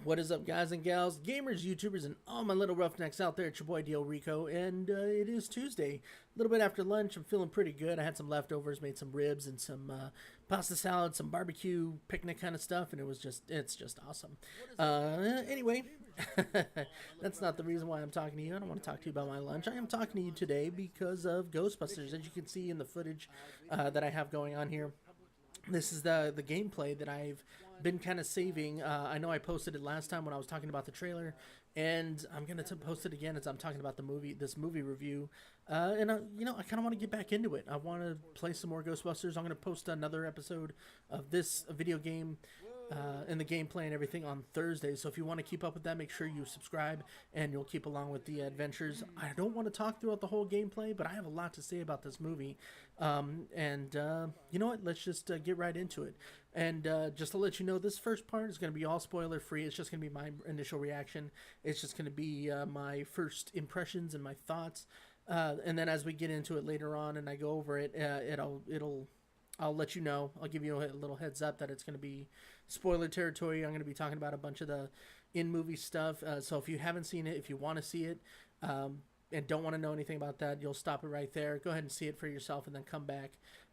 What is up, guys and gals, gamers, YouTubers, and all my little roughnecks out there? It's your boy Dio Rico, and it is Tuesday. A little bit after lunch. I'm feeling pretty good. I had some leftovers, made some ribs and some pasta salad, some barbecue picnic kind of stuff, and it's just awesome. Anyway, that's not the reason why I'm talking to you. I don't want to talk to you about my lunch. I am talking to you today because of Ghostbusters, as you can see in the footage that I have going on here. This is the gameplay that I've been kind of saving. I know I posted it last time when I was talking about the trailer, and I'm gonna post it again as I'm talking about this movie review. And I kind of want to get back into it. I want to play some more Ghostbusters. I'm gonna post another episode of this video game and the gameplay and everything on Thursday. So if you want to keep up with that, make sure you subscribe and you'll keep along with the adventures. I don't want to talk throughout the whole gameplay, but I have a lot to say about this movie. You know what? Let's just get right into it. And just to let you know, this first part is going to be all spoiler free. It's just going to be my initial reaction. It's just going to be my first impressions and my thoughts. And then as we get into it later on and I go over it, I'll let you know. I'll give you a little heads up that it's going to be spoiler territory. I'm going to be talking about a bunch of the in-movie stuff. So if you haven't seen it, if you want to see it, and don't want to know anything about that, you'll stop it right there. Go ahead and see it for yourself and then come back.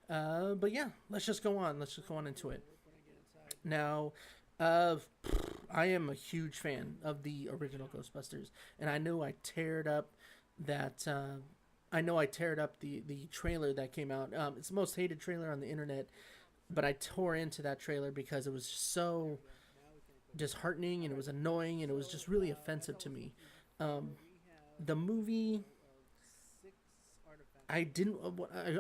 But yeah, let's just go on. Let's just go on into it. Now, I am a huge fan of the original Ghostbusters, and I know I teared up that. I teared up the trailer that came out. It's the most hated trailer on the internet, but I tore into that trailer because it was so disheartening and it was annoying and it was just really offensive to me. The movie, I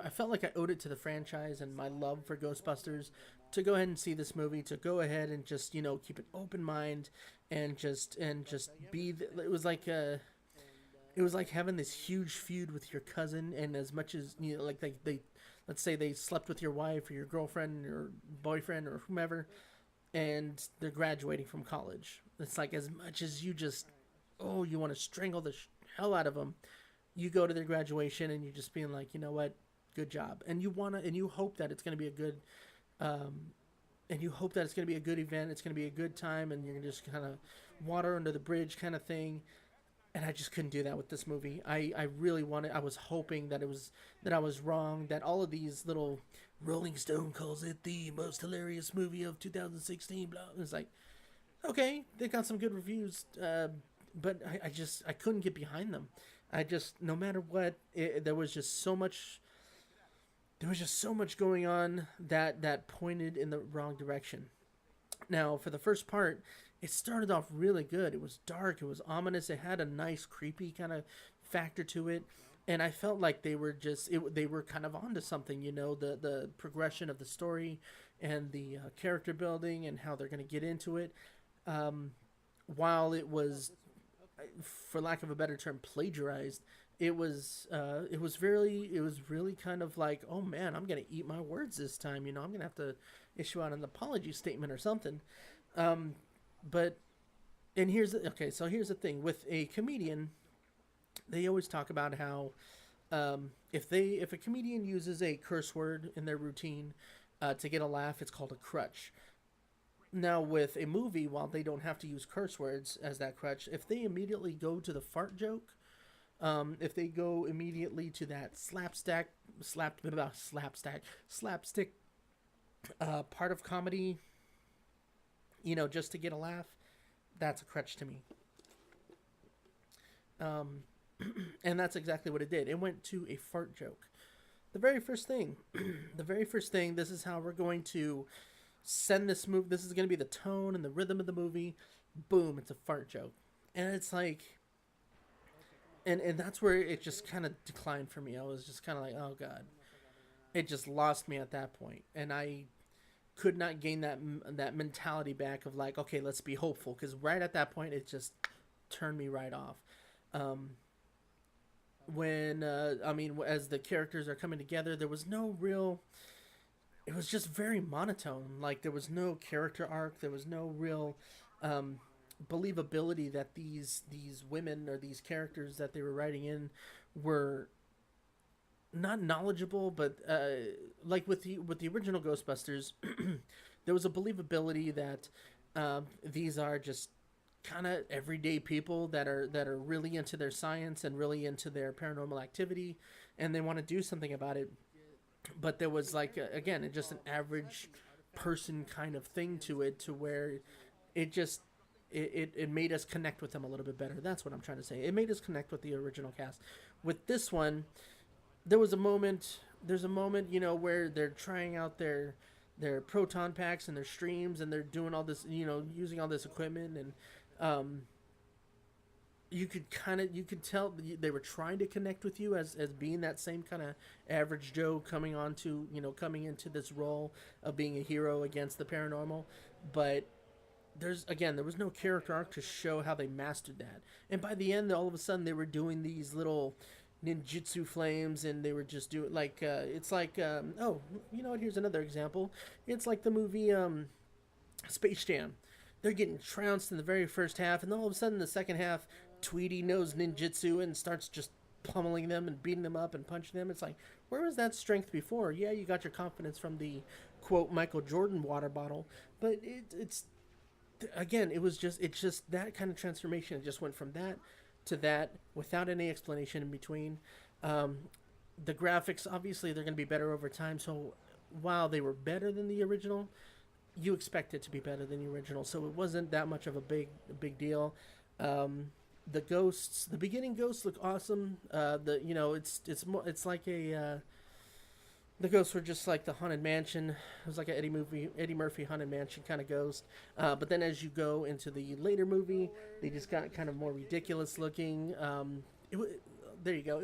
felt like I owed it to the franchise and my love for Ghostbusters to go ahead and see this movie, to go ahead and just keep an open mind and just be. It was like having this huge feud with your cousin, and as much as like they let's say they slept with your wife or your girlfriend or boyfriend or whomever, and they're graduating from college. It's like as much as you just you want to strangle the hell out of them, you go to their graduation and you're just being like, you know what, good job, and you hope that it's going to be a good event, it's going to be a good time, and you're just kind of water under the bridge kind of thing. And I just couldn't do that with this movie. I really wanted. I was hoping that I was wrong. That all of these little Rolling Stone calls it the most hilarious movie of 2016. Blah. It's like, okay, they got some good reviews, but I couldn't get behind them. No matter what, there was just so much. There was just so much going on that pointed in the wrong direction. Now, for the first part, it started off really good. It was dark. It was ominous. It had a nice, creepy kind of factor to it. And I felt like they were they were kind of onto something, the progression of the story and the character building and how they're going to get into it. While it was, for lack of a better term, plagiarized, it was really kind of like, oh man, I'm going to eat my words this time. I'm going to have to issue out an apology statement or something. But here's the thing with a comedian. They always talk about how if a comedian uses a curse word in their routine to get a laugh, it's called a crutch. Now with a movie, while they don't have to use curse words as that crutch, if they immediately go to the fart joke, if they go immediately to that slapstick part of comedy, just to get a laugh, that's a crutch to me. And that's exactly what it did. It went to a fart joke. The very first thing, this is how we're going to send this movie. This is going to be the tone and the rhythm of the movie. Boom, it's a fart joke. And it's like, and that's where it just kind of declined for me. I was just kind of like, oh God. It just lost me at that point. And I could not gain that mentality back of like, okay, let's be hopeful, because right at that point it just turned me right off. As the characters are coming together, there was no real. It was just very monotone. Like there was no character arc. There was no real believability that these women or these characters that they were writing in were not knowledgeable, but like with the original Ghostbusters, there was a believability that these are just kind of everyday people that are really into their science and really into their paranormal activity, and they want to do something about it. But there was like again, just an average person kind of thing to it, to where it just it made us connect with them a little bit better. That's what I'm trying to say. It made us connect with the original cast. With this one, there was a moment. There's a moment, where they're trying out their proton packs and their streams, and they're doing all this, using all this equipment, and um, you could tell they were trying to connect with you as being that same kind of average Joe coming into this role of being a hero against the paranormal, but there was no character arc to show how they mastered that. And by the end, all of a sudden, they were doing these little ninjutsu flames, and they were just doing like it's like oh, you know what? Here's another example. It's like the movie Space Jam. They're getting trounced in the very first half, and then all of a sudden, the second half, Tweety knows ninjutsu and starts just pummeling them and beating them up and punching them. It's like, where was that strength before? Yeah, you got your confidence from the quote Michael Jordan water bottle, but it's again, it's just that kind of transformation. It just went from that to that without any explanation in between. Um, the graphics, obviously, they're going to be better over time. So while they were better than the original, you expect it to be better than the original. So it wasn't that much of a big deal. Um, the ghosts, the beginning ghosts look awesome. It's like the ghosts were just like the haunted mansion. It was like an Eddie Murphy haunted mansion kind of ghost. But then as you go into the later movie, they just got kind of more ridiculous looking. There you go.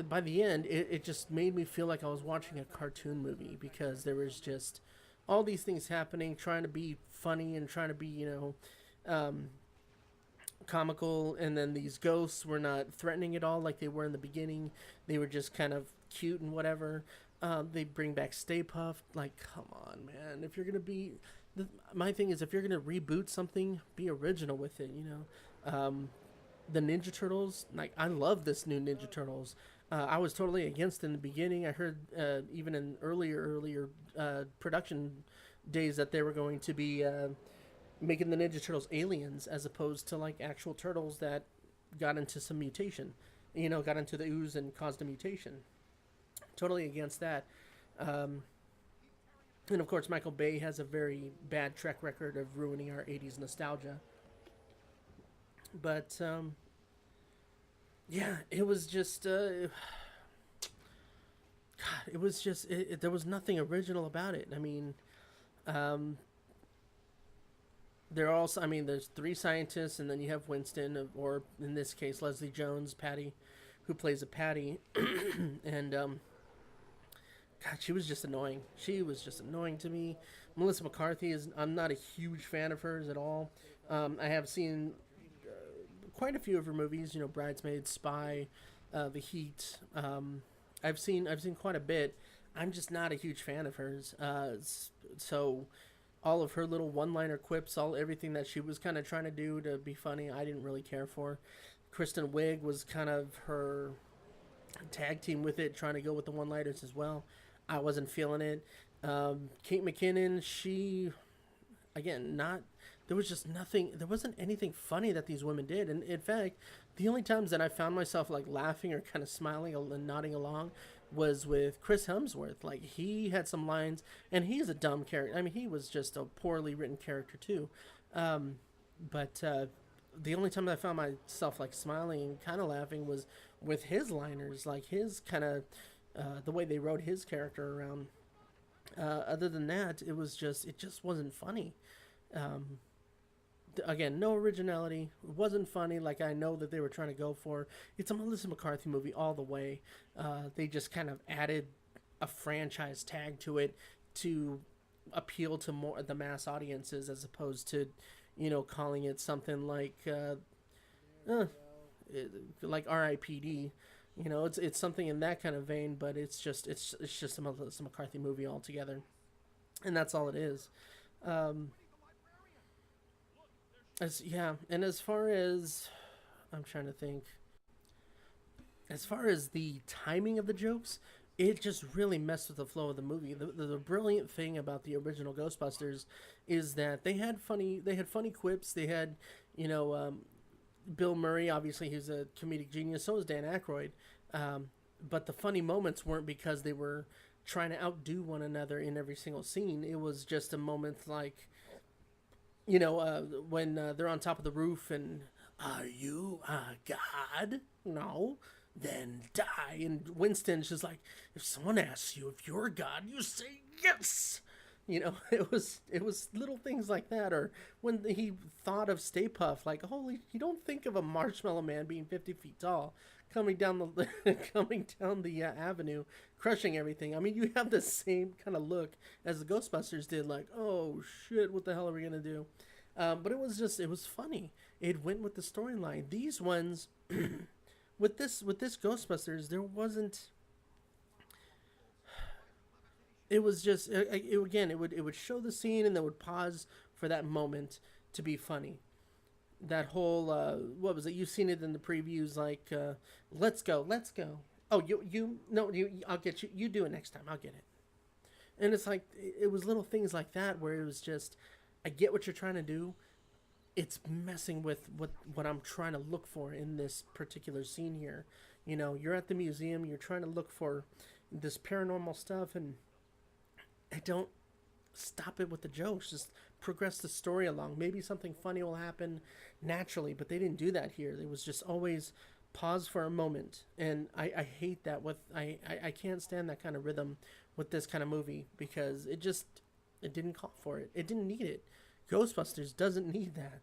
By the end, it just made me feel like I was watching a cartoon movie, because there was just all these things happening, trying to be funny and trying to be, um, comical, and then these ghosts were not threatening at all like they were in the beginning. They were just kind of cute and whatever. They bring back Stay Puft. Like, come on, man. If you're gonna be, my thing is, if you're gonna reboot something, be original with it. The Ninja Turtles. Like, I love this new Ninja Turtles. I was totally against in the beginning. I heard even in earlier production days that they were going to be making the Ninja Turtles aliens, as opposed to like actual turtles that got into some mutation, got into the ooze and caused a mutation. Totally against that. Um, and of course, Michael Bay has a very bad track record of ruining our 80s nostalgia. But yeah, it was just. God, it was just. There was nothing original about it. I mean, um, they're also, I mean, there's three scientists, and then you have Winston, or in this case, Leslie Jones, Patty, who plays a Patty. And God, she was just annoying. She was just annoying to me. Melissa McCarthy is. I'm not a huge fan of hers at all. I have seen quite a few of her movies. Bridesmaids, Spy, The Heat. I've seen quite a bit. I'm just not a huge fan of hers. So all of her little one-liner quips, all everything that she was kind of trying to do to be funny, I didn't really care for. Kristen Wiig was kind of her tag team with it, trying to go with the one-liners as well. I wasn't feeling it. Kate McKinnon, she, again, not. There was just nothing. There wasn't anything funny that these women did, and in fact, the only times that I found myself like laughing or kind of smiling and nodding along was with Chris Hemsworth. Like, he had some lines, and he's a dumb character. I mean, he was just a poorly written character too. Um, but the only time I found myself like smiling and kind of laughing was with his liners, like his kind of the way they wrote his character around. Other than that, it just wasn't funny. Um, again, no originality. It wasn't funny like I know that they were trying to go for. It's a Melissa McCarthy movie all the way. They just kind of added a franchise tag to it to appeal to more the mass audiences, as opposed to, calling it something uh, like R.I.P.D. It's something in that kind of vein, but it's just a Melissa McCarthy movie altogether, and that's all it is. Um, and as far as I'm trying to think, as far as the timing of the jokes, it just really messed with the flow of the movie. The brilliant thing about the original Ghostbusters is that they had funny quips. They had, you know, Bill Murray, obviously he's a comedic genius. So is Dan Aykroyd. Um, but the funny moments weren't because they were trying to outdo one another in every single scene. It was just a moment like, when they're on top of the roof and, are you a god? No. Then die. And Winston's just like, if someone asks you if you're a god, you say yes. It was little things like that, or when he thought of Stay Puft, like, holy, you don't think of a Marshmallow Man being 50 feet tall, coming down the coming down the avenue, crushing everything. I mean, you have the same kind of look as the Ghostbusters did, like, oh shit, what the hell are we gonna do? But it was funny. It went with the storyline. These ones, with this Ghostbusters, there wasn't. It was just again, it would show the scene and then would pause for that moment to be funny. That whole what was it? You've seen it in the previews, like let's go, let's go. Oh, you no, I'll get you. You do it next time. I'll get it. And it's like it was little things like that where it was just, I get what you're trying to do. It's messing with what I'm trying to look for in this particular scene here. You're at the museum. You're trying to look for this paranormal stuff, and I don't stop it with the jokes. Just progress the story along. Maybe something funny will happen naturally, but they didn't do that here. It was just always pause for a moment, and I hate that. I can't stand that kind of rhythm with this kind of movie because it didn't call for it. It didn't need it. Ghostbusters doesn't need that.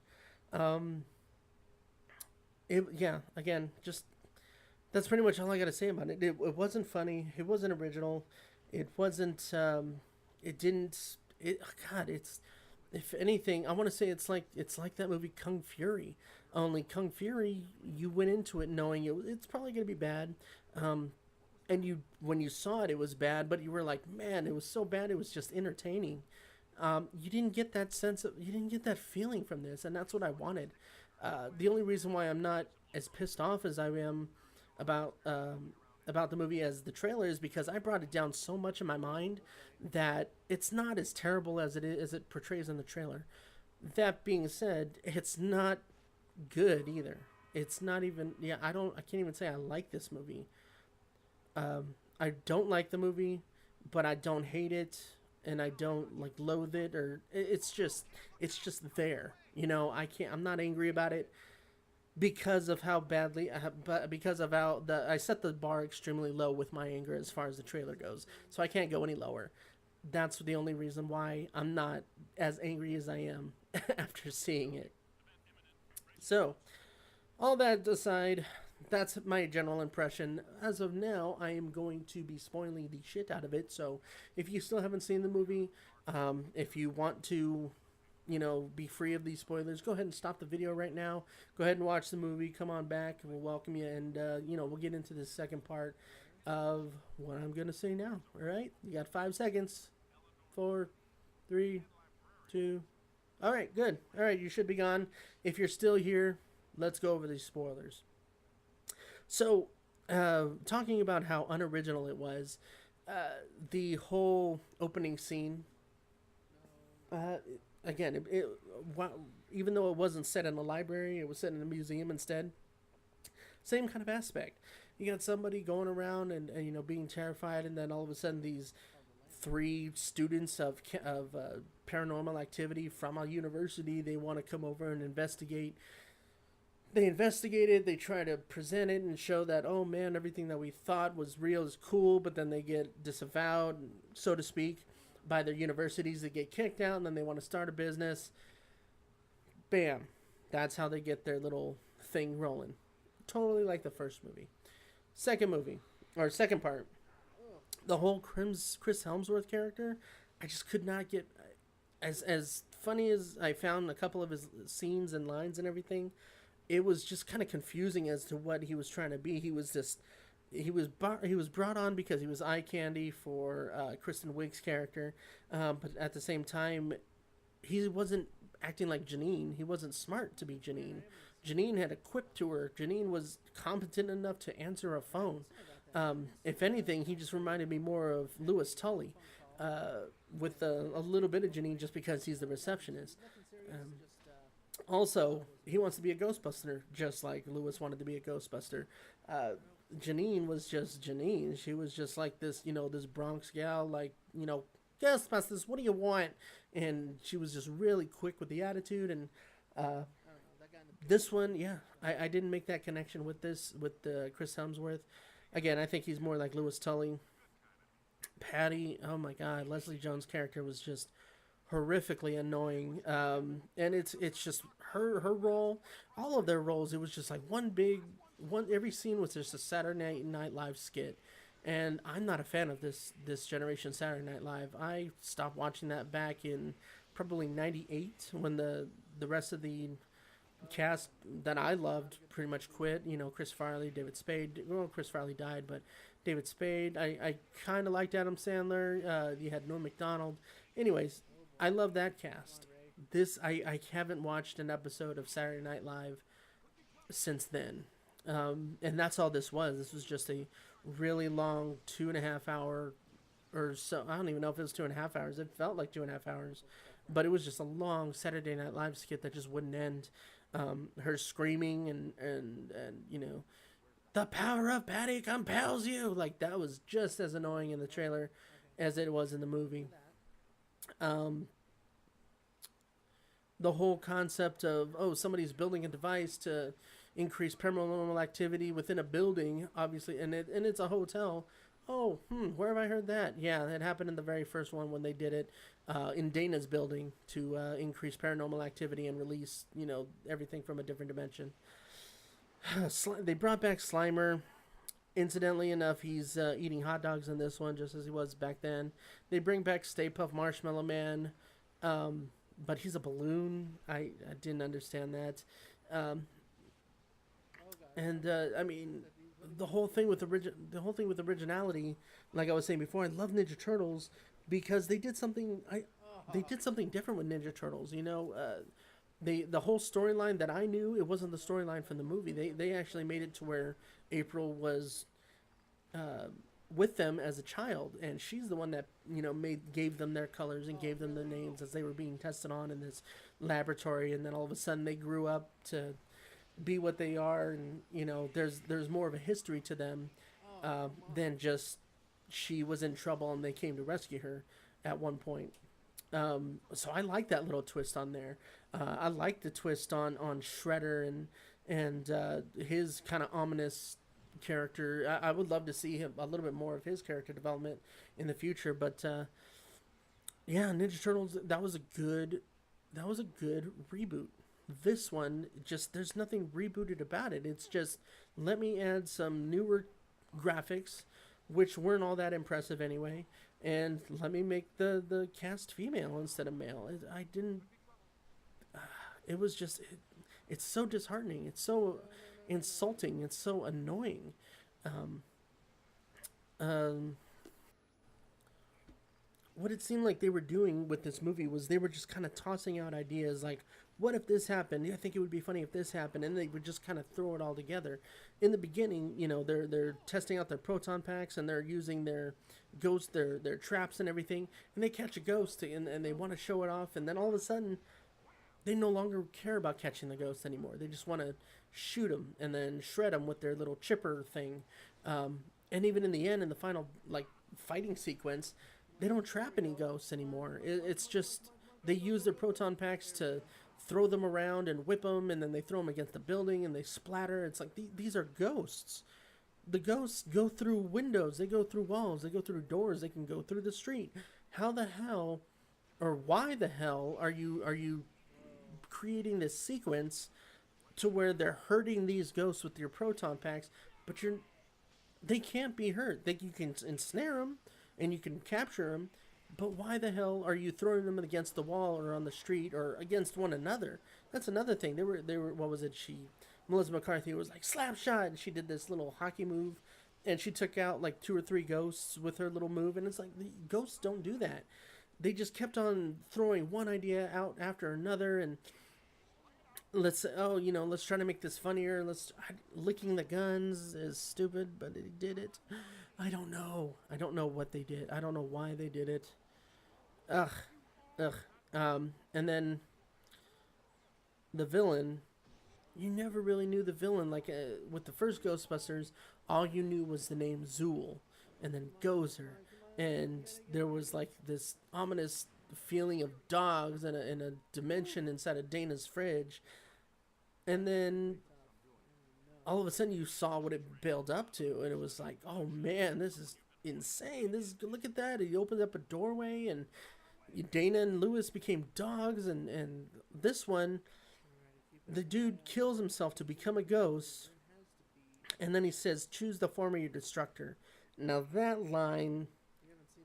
Yeah, again, just that's pretty much all I got to say about it. It wasn't funny. It wasn't original. It wasn't. It didn't. It God. It's, if anything, I want to say it's like that movie Kung Fury. Only Kung Fury, you went into it knowing it's probably gonna be bad. Um, and when you saw it, it was bad, but you were like, man, it was so bad, it was just entertaining. You didn't get that you didn't get that feeling from this, and that's what I wanted. The only reason why I'm not as pissed off as I am about the movie as the trailer is because I brought it down so much in my mind that it's not as terrible as it portrays in the trailer. That being said, it's not good either. It's not even, yeah. I can't even say I like this movie. I don't like the movie, but I don't hate it, and I don't like loathe it, or it's just there. I can't. I'm not angry about it because of how badly, but because of how I set the bar extremely low with my anger as far as the trailer goes, so I can't go any lower. That's the only reason why I'm not as angry as I am after seeing it. So, all that aside, that's my general impression. As of now, I am going to be spoiling the shit out of it. So, if you still haven't seen the movie, if you want to, be free of these spoilers, go ahead and stop the video right now. Go ahead and watch the movie. Come on back, and we'll welcome you. And, we'll get into the second part of what I'm going to say now. All right? You got 5 seconds. 4, 3, 2. All right, good. All right, you should be gone. If you're still here, let's go over these spoilers. So, talking about how unoriginal it was, the whole opening scene, uh, again, even though it wasn't set in a library, it was set in a museum instead. Same kind of aspect. You got somebody going around and being terrified, and then all of a sudden these three students of paranormal activity from a university, they want to come over and investigate. They investigate it, they try to present it and show that, oh man, everything that we thought was real is cool, but then they get disavowed, so to speak, by their universities. They get kicked out, and then they want to start a business. Bam. That's how they get their little thing rolling. Totally like the first movie. Second part, the whole Chris Helmsworth character, I just could not get, as funny as I found a couple of his scenes and lines and everything, it was just kind of confusing as to what he was trying to be. He was brought on because he was eye candy for Kristen Wiig's character, but at the same time, he wasn't acting like Janine. He wasn't smart to be Janine. Janine had a quip to her. Janine was competent enough to answer a phone. If anything, he just reminded me more of Lewis Tully, uh, with a little bit of Janine, just because he's the receptionist. Um, Also, he wants to be a Ghostbuster, just like Lewis wanted to be a Ghostbuster. Uh, Janine was just Janine. She was just like this, this Bronx gal, like, Ghostbusters, what do you want? And she was just really quick with the attitude. And uh, this one, yeah, I didn't make that connection with Chris Hemsworth. Again, I think he's more like Lewis Tully. Patty, oh my God, Leslie Jones' character was just horrifically annoying. And it's just her role, all of their roles. It was just like one big one. Every scene was just a Saturday Night Live skit, and I'm not a fan of this generation Saturday Night Live. I stopped watching that back in probably '98 when the rest of the cast that I loved pretty much quit. Chris Farley, David Spade. Well, Chris Farley died, but David Spade. I kind of liked Adam Sandler. You had Norm Macdonald. Anyways, I love that cast. I haven't watched an episode of Saturday Night Live since then, and that's all this was. This was just a really long 2.5 hour or so. I don't even know if it was 2.5 hours. It felt like 2.5 hours, but it was just a long Saturday Night Live skit that just wouldn't end. Her screaming and the power of Patty compels you. Like that was just as annoying in the trailer as it was in the movie. Um, the whole concept of, oh, somebody's building a device to increase paranormal activity within a building, obviously, and it's a hotel. Oh, where have I heard that? Yeah, it happened in the very first one when they did it in Dana's building to increase paranormal activity and release, everything from a different dimension. They brought back Slimer. Incidentally enough, he's eating hot dogs in this one, just as he was back then. They bring back Stay Puft Marshmallow Man, but he's a balloon. I didn't understand that. Um, and I mean, the whole thing with originality, like I was saying before, I love Ninja Turtles because they did something different with Ninja Turtles. The whole storyline that I knew, it wasn't the storyline from the movie. They actually made it to where April was uh, with them as a child, and she's the one that gave them their colors and gave them the names as they were being tested on in this laboratory, and then all of a sudden they grew up to be what they are, and there's more of a history to them than just she was in trouble and they came to rescue her at one point. So I like that little twist on there. I like the twist on Shredder and his kind of ominous character. I would love to see him a little bit more of his character development in the future. But yeah, Ninja Turtles. That was a good reboot. This one, just there's nothing rebooted about it. It's just, let me add some newer graphics, which weren't all that impressive anyway, and let me make the cast female instead of male. I didn't. It was just. It's so disheartening. It's so insulting. It's so annoying. Um, um, what it seemed like they were doing with this movie was they were just kind of tossing out ideas like, what if this happened? I think it would be funny if this happened, and they would just kind of throw it all together. In the beginning, they're testing out their proton packs and they're using their ghost, their traps and everything, and they catch a ghost and they want to show it off, and then all of a sudden they no longer care about catching the ghost anymore. They just want to shoot them and then shred them with their little chipper thing. And even in the end, in the final like fighting sequence, they don't trap any ghosts anymore. It's just they use their proton packs to throw them around and whip them, and then they throw them against the building and they splatter. It's like these are ghosts. The ghosts go through windows, they go through walls, they go through doors, they can go through the street. How the hell, or why the hell are you creating this sequence to where they're hurting these ghosts with your proton packs, but they can't be hurt. You can ensnare them and you can capture them, but why the hell are you throwing them against the wall or on the street or against one another? That's another thing. They were what was it? Melissa McCarthy was like slap shot, and she did this little hockey move, and she took out like 2 or 3 ghosts with her little move, and it's like the ghosts don't do that. They just kept on throwing one idea out after another, and let's try to make this funnier. Licking the guns is stupid, but he did it. I don't know what they did. I don't know why they did it. Ugh, ugh. And then the villain, you never really knew the villain. Like with the first Ghostbusters, all you knew was the name Zool, and then Gozer, and there was like this ominous feeling of dogs in a dimension inside of Dana's fridge, and then all of a sudden you saw what it built up to, and it was like, oh man, this is insane. This is look at that. He opened up a doorway, and Dana and Lewis became dogs, and this one, the dude kills himself to become a ghost, and then he says, "Choose the form of your destructor." Now that line,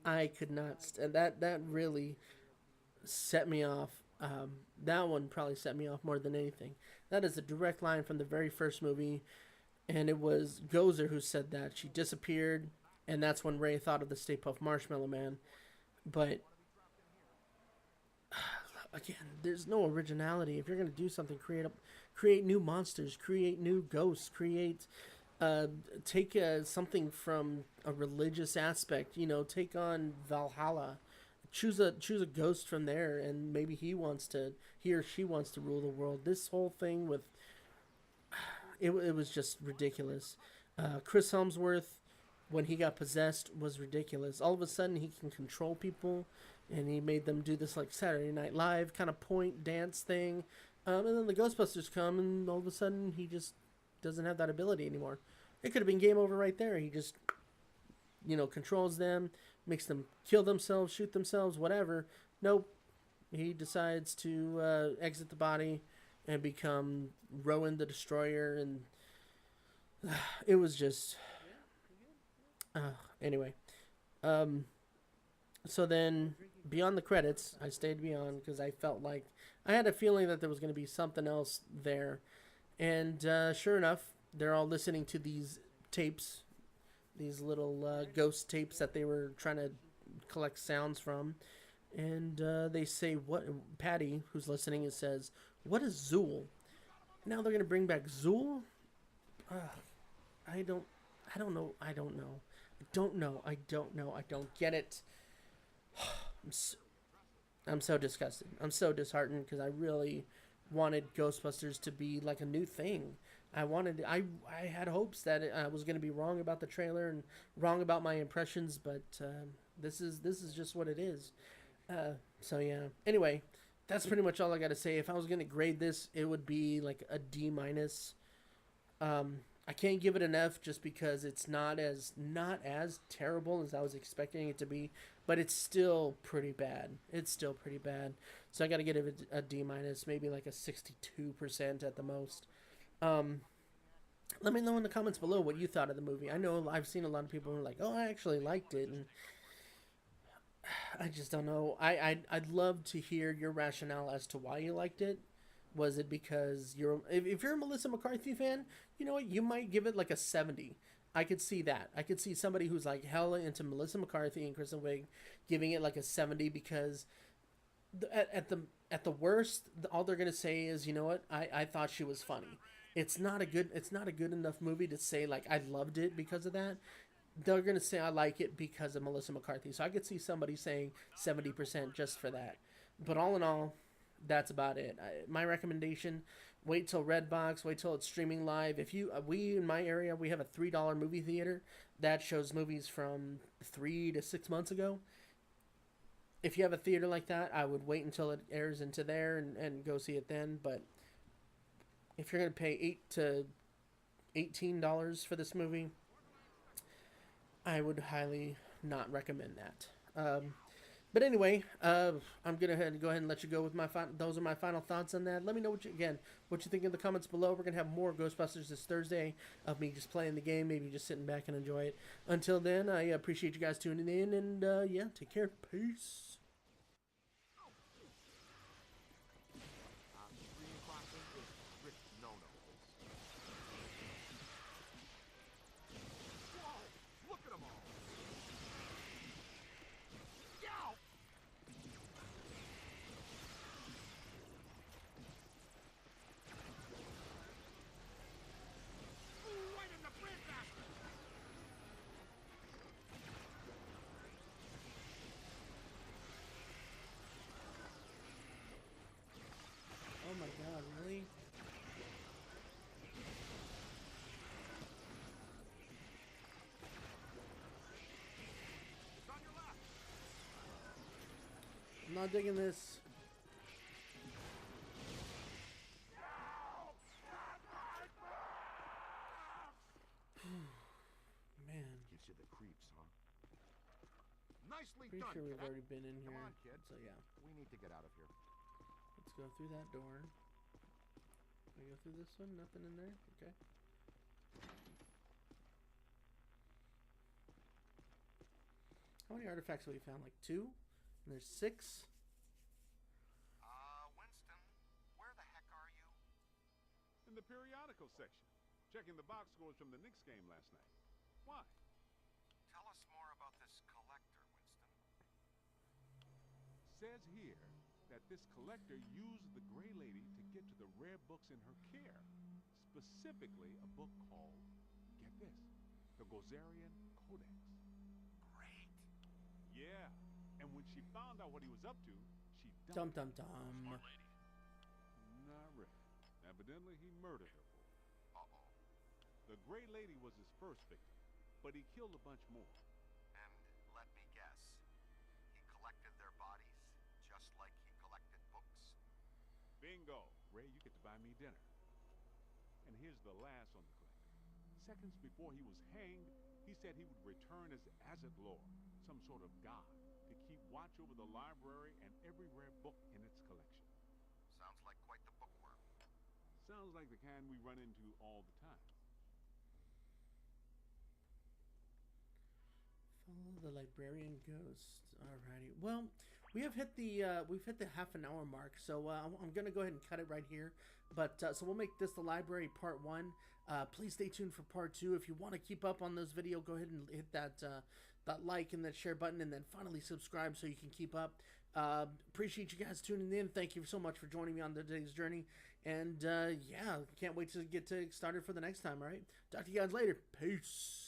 I could not. That really set me off. That one probably set me off more than anything. That is a direct line from the very first movie, and it was Gozer who said that. She disappeared, and that's when Ray thought of the Stay Puft Marshmallow Man. But again, there's no originality. If you're gonna do something, create new monsters, create new ghosts, create take something from a religious aspect. Take on Valhalla. Choose a ghost from there, and maybe he or she wants to rule the world. This whole thing with it was just ridiculous. Chris Helmsworth, when he got possessed, was ridiculous. All of a sudden, he can control people, and he made them do this like Saturday Night Live kind of point dance thing. And then the Ghostbusters come, and all of a sudden, he just doesn't have that ability anymore. It could have been game over right there. He just, controls them, makes them kill themselves, shoot themselves, whatever. Nope. He decides to exit the body and become Rowan the Destroyer, and it was just... anyway. So then, beyond the credits, I stayed beyond because I felt like... I had a feeling that there was going to be something else there. And sure enough, they're all listening to these tapes, these little ghost tapes that they were trying to collect sounds from. And they say, what? Patty, who's listening, it says, "What is Zool?" Now they're going to bring back Zool? I don't know. I don't get it. I'm so disgusted. I'm so disheartened because I really wanted Ghostbusters to be like a new thing. I had hopes that I was going to be wrong about the trailer and wrong about my impressions, but this is just what it is. So yeah. Anyway, that's pretty much all I got to say. If I was going to grade this, it would be like a D minus. I can't give it an F just because it's not as terrible as I was expecting it to be, but it's still pretty bad. So I got to give it a D minus, maybe like a 62% at the most. Let me know in the comments below what you thought of the movie. I know I've seen a lot of people who are like, "Oh, I actually liked it," and I just don't know. I'd love to hear your rationale as to why you liked it. Was it because if you're a Melissa McCarthy fan, you know what, you might give it like a 70. I could see that. I could see somebody who's like hell into Melissa McCarthy and Kristen Wiig giving it like a 70 because at the worst, all they're gonna say is, you know what, I thought she was funny. It's not a good enough movie to say like I loved it because of that. They're gonna say I like it because of Melissa McCarthy. So I could see somebody saying 70% just for that. But all in all, that's about it. My recommendation: wait till Redbox, wait till it's streaming live. We in my area, we have a $3 movie theater that shows movies from 3 to 6 months ago. If you have a theater like that, I would wait until it airs into there and go see it then. But if you're gonna pay $8 to $18 for this movie, I would highly not recommend that. But anyway, I'm gonna go ahead and let you go with those are my final thoughts on that. Let me know what you think in the comments below. We're gonna have more Ghostbusters this Thursday of me just playing the game, maybe just sitting back and enjoy it. Until then, I appreciate you guys tuning in, and yeah, take care. Peace. not digging this. Man. Gives you the creeps, huh? Nicely Pretty done, sure we've Cat. already been in here. Come on, kid. So yeah. We need to get out of here. Let's go through that door. Can we go through this one? Nothing in there? Okay. How many artifacts have we found? Like 2? And there's 6? Winston, where the heck are you? In the periodical section, checking the box scores from the Knicks game last night. Why? Tell us more about this collector, Winston. Says here that this collector used the Gray Lady to get to the rare books in her care. Specifically, a book called, get this, the Gozerian Codex. Great. Yeah, and when she found out what he was up to, she Dum dumped him. dum dum. Smart lady. Not really. Evidently, he murdered her. Uh-oh. The Gray Lady was his first victim, but he killed a bunch more. And let me guess. He collected their bodies just like he collected books? Bingo! Ray, you get to buy me dinner. And here's the last on the collector. Seconds before he was hanged, he said he would return as Azet Lord, some sort of god, to keep watch over the library and every rare book in its collection. Sounds like quite the bookworm. Sounds like the kind we run into all the time. Follow the librarian ghost. Alrighty. Well, we've hit the half an hour mark, so I'm gonna go ahead and cut it right here. But so we'll make this the library part 1. Please stay tuned for part 2. If you want to keep up on this video, go ahead and hit that like and that share button, and then finally subscribe so you can keep up. Appreciate you guys tuning in. Thank you so much for joining me on today's journey. And yeah, can't wait to get started for the next time. All right, talk to you guys later. Peace.